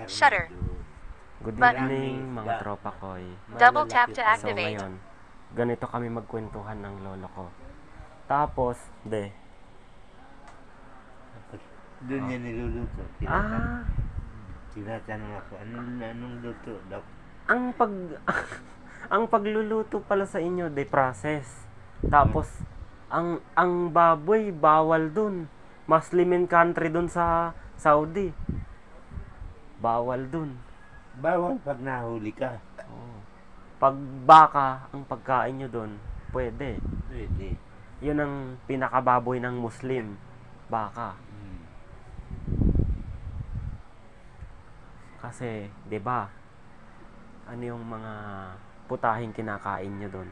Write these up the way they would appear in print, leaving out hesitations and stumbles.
Shutter. Good Button. evening mga tropa koy. Double tap to So activate. ngayon, ganito kami magkwentuhan ng lolo ko. Tapos, Doon niya niluluto. Tinatanong ako, anong luto daw? ang pag ang pagluluto pala sa inyo, process. Tapos, ang baboy bawal dun. Muslim country dun sa Saudi. Bawal dun. Bawal pag nahuli ka. Oh. Pag baka ang pagkain nyo dun, pwede. Pwede. Yun ang pinakababoy ng Muslim. Baka. Kasi, 'di ba? Ano yung mga putahing kinakain nyo doon?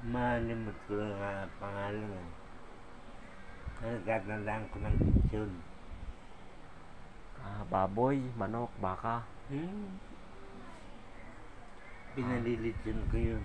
Malimot ko lang nga pangalan. Nagkatandaan ko ng lechon. Baboy, manok, baka. Pinalilitsyon ko yun.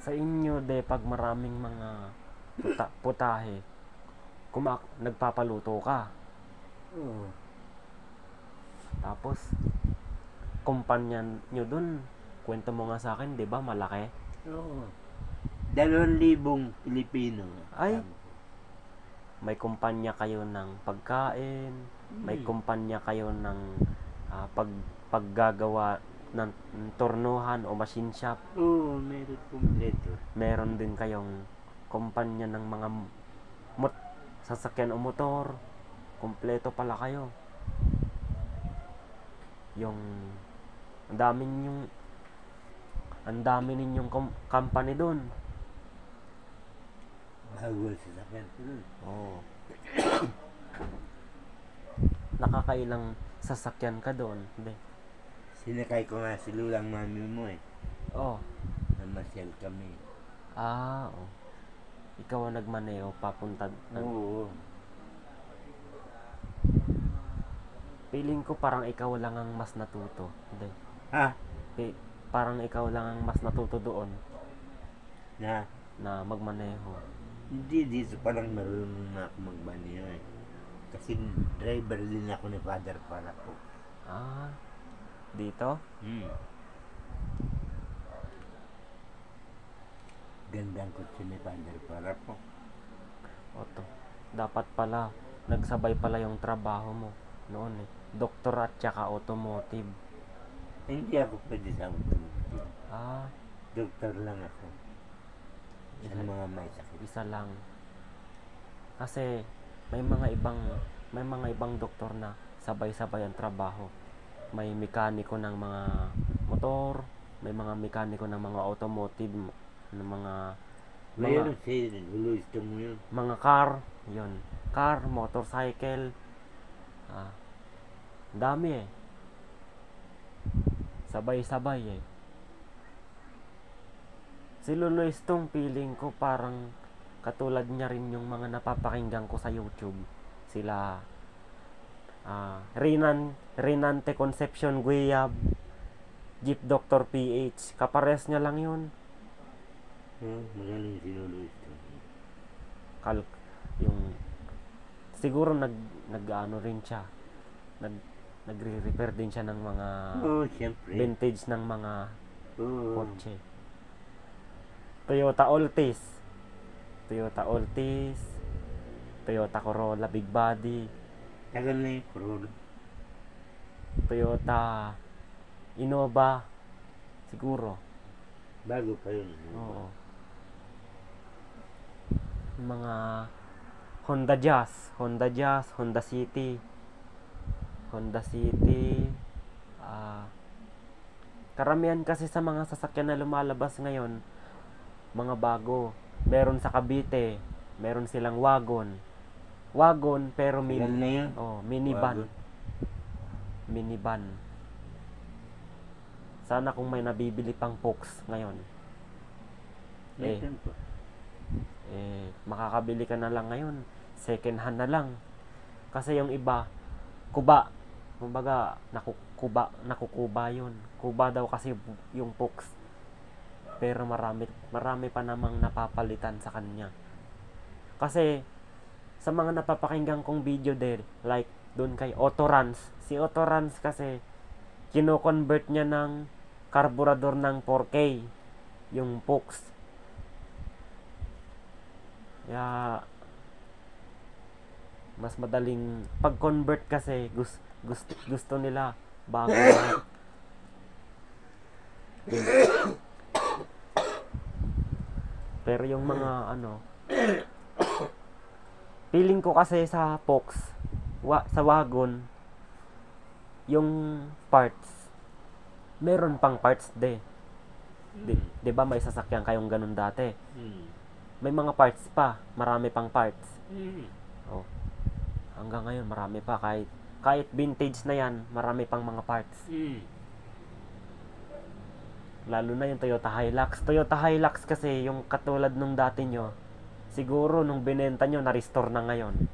Sa inyo, pag maraming mga putahe, nagpapaluto ka. Oo. Tapos, kumpanya nyo dun, kwento mo nga sa akin, 'di ba, malaki? Oo. 2,000 Pilipino. Ay. May kumpanya kayo ng pagkain, may kumpanya kayo ng paggagawa ng tornuhan o machine shop. Oo, meron kumpleto. Meron din kayong kumpanya ng mga sasakyan o motor. Kumpleto pala kayo. Yung ang dami ninyong company doon. Bago sa sakyan ko nun. Oo. Nakakailang sasakyan ka doon? Hindi. Sinakay ko nga si lulang mami mo eh. Oo. Namasyal kami. Oo. Ikaw ang nagmaneho papunta. Oo. Feeling ko parang ikaw lang ang mas natuto. Hindi. Ha? Parang ikaw lang ang mas natuto doon Na magmaneho. hindi, dito palang marunong na ako magbanyo eh. Kasi driver din ako ni Father para po. Dito? Gandang kotse ni Father para po. Oto. Dapat pala, nagsabay pala yung trabaho mo noon eh. Doktor at saka automotive. Hindi ako pwede sa automotive. Doktor lang ako. Sa mga may sakit. Isa lang. Kasi may mga ibang doktor na sabay-sabay ang trabaho. May mekaniko ng mga motor, may mga mekaniko ng mga automotive, ng Mayroon si Luis mo yun. mga car, yun. Car, motorcycle. Dami eh. Sabay-sabay eh. Si Lolo Estong, feeling ko parang katulad niya rin yung mga napapakinggan ko sa YouTube. Sila Rinante Concepcion Guayab, Jeep Dr. PH. Kapares niya lang yun. Magaling si Lolo Estong. Siguro nag-ano rin siya. Nagre-repair din siya ng mga Siyempre. vintage ng mga Oo. kotse. Toyota Altis, Toyota Corolla Big Body, Tagal na yung Corolla. Toyota Innova, siguro. Bago pa yun. Oo. Mga Honda Jazz, Honda City. Karamihan kasi sa mga sasakyan na lumalabas ngayon, mga bago. Meron sa Cavite, meron silang wagon. Wagon pero Tagal na yun. minivan. Wagon. Minivan. Sana kung may nabibili pang Fox ngayon. Meron po. Makakabili ka na lang ngayon. Second hand na lang. Kasi yung iba, kuba. Kumbaga, nakukuba yun. Kuba daw kasi yung Fox. Pero marami pa namang napapalitan sa kanya. Kasi sa mga napapakinggan kong video there, like doon kay Autorans. Si Autorans kasi kino-convert niya ng karburador ng 4K, yung Pux. Kaya mas madaling pag-convert kasi gusto nila bago na. Pero yung mga feeling ko kasi sa Fox, sa wagon, yung parts, meron pang parts di ba may sasakyan kayong ganun dati? May mga parts pa, marami pang parts. Oh. Hanggang ngayon marami pa, kahit vintage na yan, marami pang mga parts. Lalo na yung Toyota Hilux. Toyota Hilux kasi yung katulad nung dati nyo, siguro nung binenta nyo, na-restore na ngayon.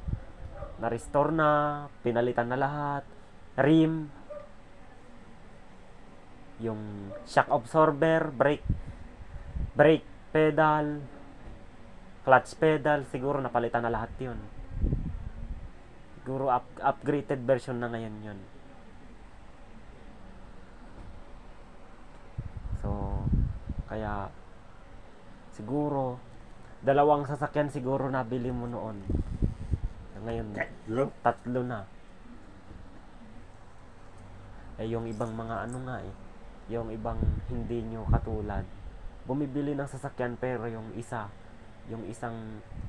Na-restore na, pinalitan na lahat. Rim, yung shock absorber, brake pedal, clutch pedal, siguro napalitan na lahat yun. Siguro upgraded version na ngayon yun. So, kaya siguro dalawang sasakyan siguro nabili mo noon. Ngayon, tatlo na. Yung ibang mga yung ibang hindi nyo katulad, bumibili ng sasakyan pero yung isang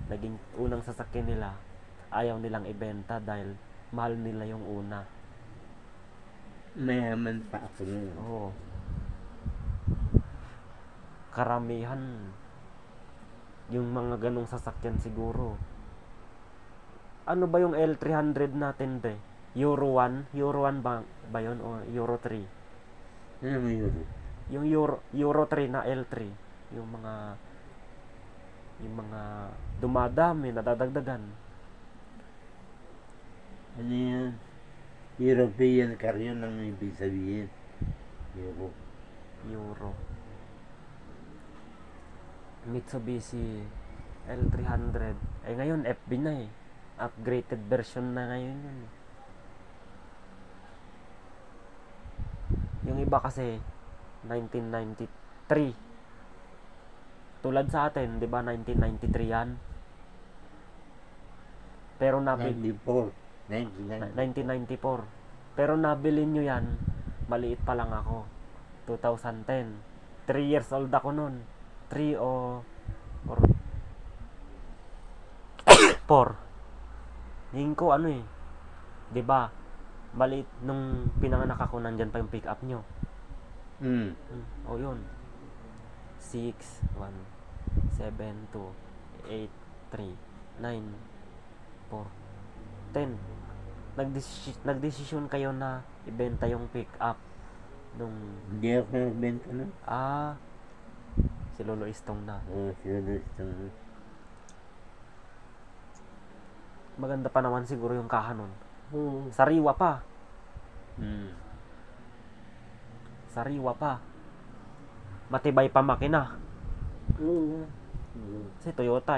naging unang sasakyan nila, ayaw nilang ibenta dahil mahal nila yung una. Mayaman pa ako nun. Oo. Karamihan yung mga ganong sasakyan siguro. Ano ba yung L300 natin Euro 1 ba yun o Euro 3? Ano mo yun? Yung Euro 3 na L3, yung mga dumadami, nadadagdagan. Ano yan? European car yun ang ibig sabihin. Euro. Mitsubishi L300. Ngayon FB na upgraded version na ngayon yun. Yung iba kasi 1993. Tulad sa atin, 'di ba 1993 yan? Pero 1994. Pero nabili nyo yan, maliit pa lang ako. 2010. 3 years old ako nun. 3 or 4. Hingin ko 'di ba? Maliit nung pinanganak ako, nandyan pa yung pick up nyo. O yun. 6 1 7 2 8 3 9 4 10. Nagdesisyon kayo na ibenta yung pick up nung Hindi ako nagbenta na. si Lolo Istong na. Si Lolo Istong. Maganda pa naman siguro yung kahanon. Sariwa pa. Sariwa pa. Matibay pa makina. Kasi Toyota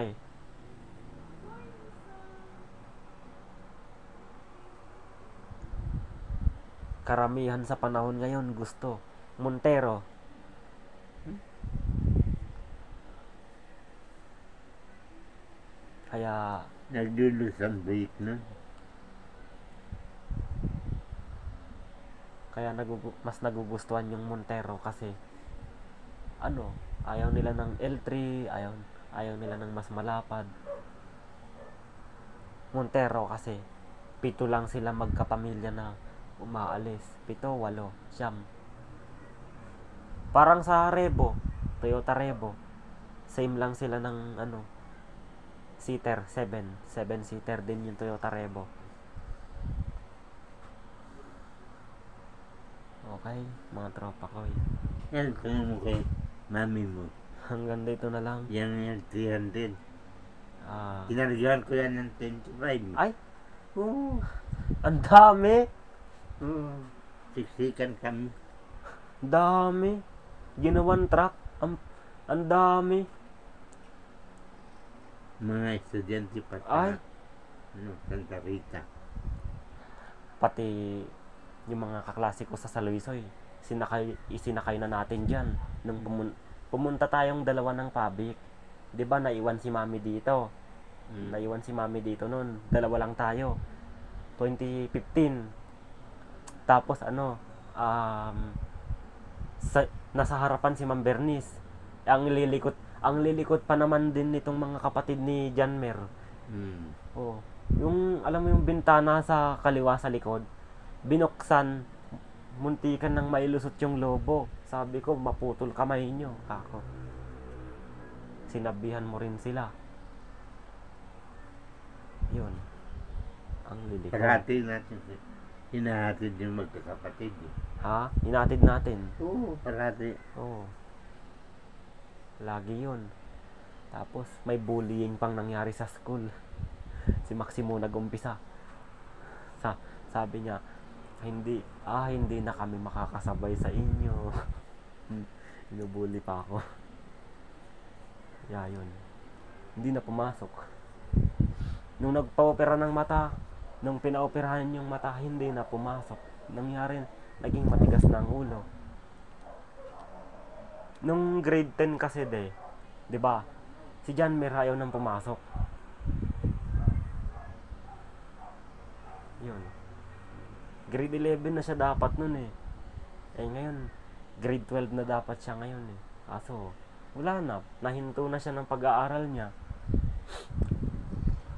Karamihan sa panahon ngayon gusto Montero. Kaya nagdulus ang brake na. Kaya mas nagugustuhan yung Montero kasi ayaw nila ng L3, ayaw nila ng mas malapad. Montero kasi 7 lang sila magkapamilya na umaalis. 7, 8, 9. Parang sa Revo, Toyota Revo, same lang sila ng seater, 7 seater din yung Toyota Revo. Okay, mga tropa ko. Yan, tanong mo kay mami mo. Hanggang dito na lang. Yan yung 300. Kinargahan ko yan ng 25. Ay! Ang dami! Siksikan kami. Dami! Ginawan truck. Ang dami. Mga estudyante pa. Ay! Santa Rita. Pati yung mga kaklase ko sa Saluisoy, isinakay na natin dyan. Nung pumunta tayong dalawa ng public. Di ba naiwan si Mami dito? Naiwan si Mami dito noon. Dalawa lang tayo. 2015. Tapos nasa harapan si Ma'am Bernice. Ang lilikot pa naman din nitong mga kapatid ni Janmer. Oh, yung alam mo yung bintana sa kaliwa sa likod, binuksan, muntikan nang mailusot yung lobo. Sabi ko, maputol kamay nyo. Ako. Sinabihan mo rin sila. Yun. Ang lilikot. Parati natin, hinahatid yung magkakapatid. Ha? Inatid natin. Oo, parati. Oo. Lagi yun. Tapos, may bullying pang nangyari sa school. Si Maximo nag-umpisa. Sabi niya, hindi na kami makakasabay sa inyo. Inubuli pa ako. Yun. Hindi na pumasok. Nung nagpa-opera ng mata, nung pinaoperahan yung mata, hindi na pumasok. Nangyari, naging matigas na ang ulo. Nung grade 10 kasi 'di ba? Si John Mer ayaw nang pumasok. Yun. Grade 11 na siya dapat nun eh. Ngayon, grade 12 na dapat siya ngayon eh. Kaso, wala na. Nahinto na siya ng pag-aaral niya.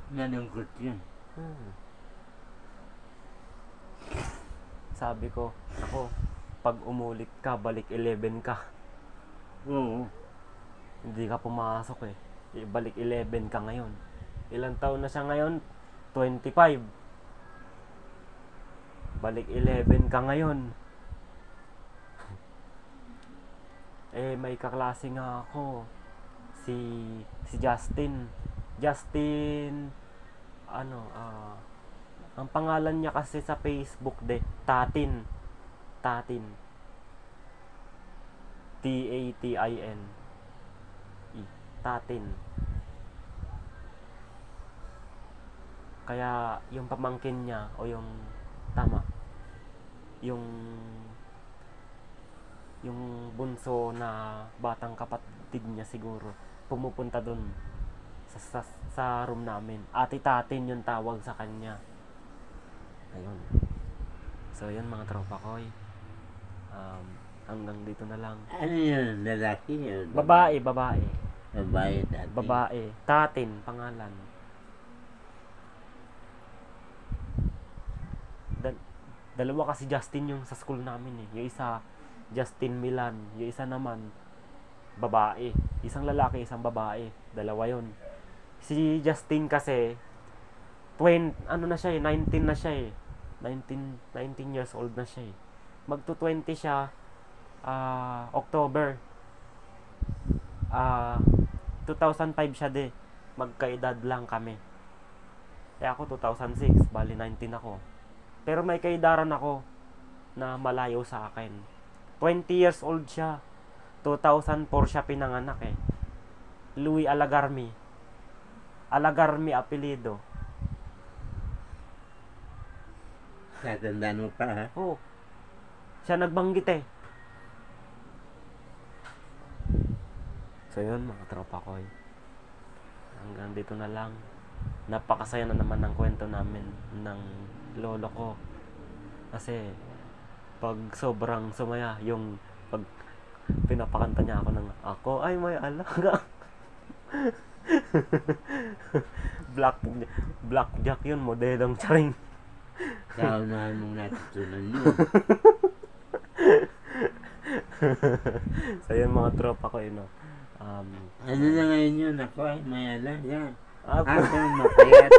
Nalungkot yun. Sabi ko, ako, pag umulit ka, balik 11 ka. Oo. Hindi ka pumasok eh. Balik 11 ka ngayon. Ilang taon na siya ngayon? 25. Balik 11 ka ngayon. May kaklase nga ako. Si Justin. Ang pangalan niya kasi sa Facebook Tatin. Tatin. Tatin. Kaya yung pamangkin niya o yung bunso na batang kapatid niya siguro pumupunta dun sa room namin. Ate Tatin yung tawag sa kanya. Ayun. So yun mga tropa ko. Hanggang dito na lang. Ano yun? Lalaki yun? Babae. Babae dati. Babae. Tatin, pangalan. Dalawa kasi Justin yung sa school namin eh. Yung isa, Justin Milan. Yung isa naman, babae. Isang lalaki, isang babae. Dalawa yun. Si Justin kasi, 19 na siya eh. 19 years old na siya eh. Magto-20 siya, October. 2005 siya magkaedad lang kami. Kaya ako 2006, bali 19 ako. Pero may kaedaran ako na malayo sa akin. 20 years old siya. 2004 siya pinanganak eh. Louis Alagarmi. Alagarmi apelido. Natandaan mo pa ha? Oo. Siya nagbanggit eh. So yun mga tropa ko eh. Hanggang dito na lang. Napakasaya na naman ng kwento namin ng lolo ko. Kasi pag sobrang sumaya yung pag pinapakanta niya ako ng ako ay may alaga. Blackjack yun, modelong charing. Kaunahan mong natutunan yun. So yun mga tropa ko yun. Ano na ngayon yun? Ako ay may alaga. Ako mapayat.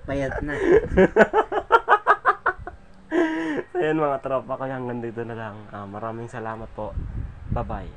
Payat na. So yun mga tropa ko, hanggang dito na lang. Maraming salamat po. Bye-bye.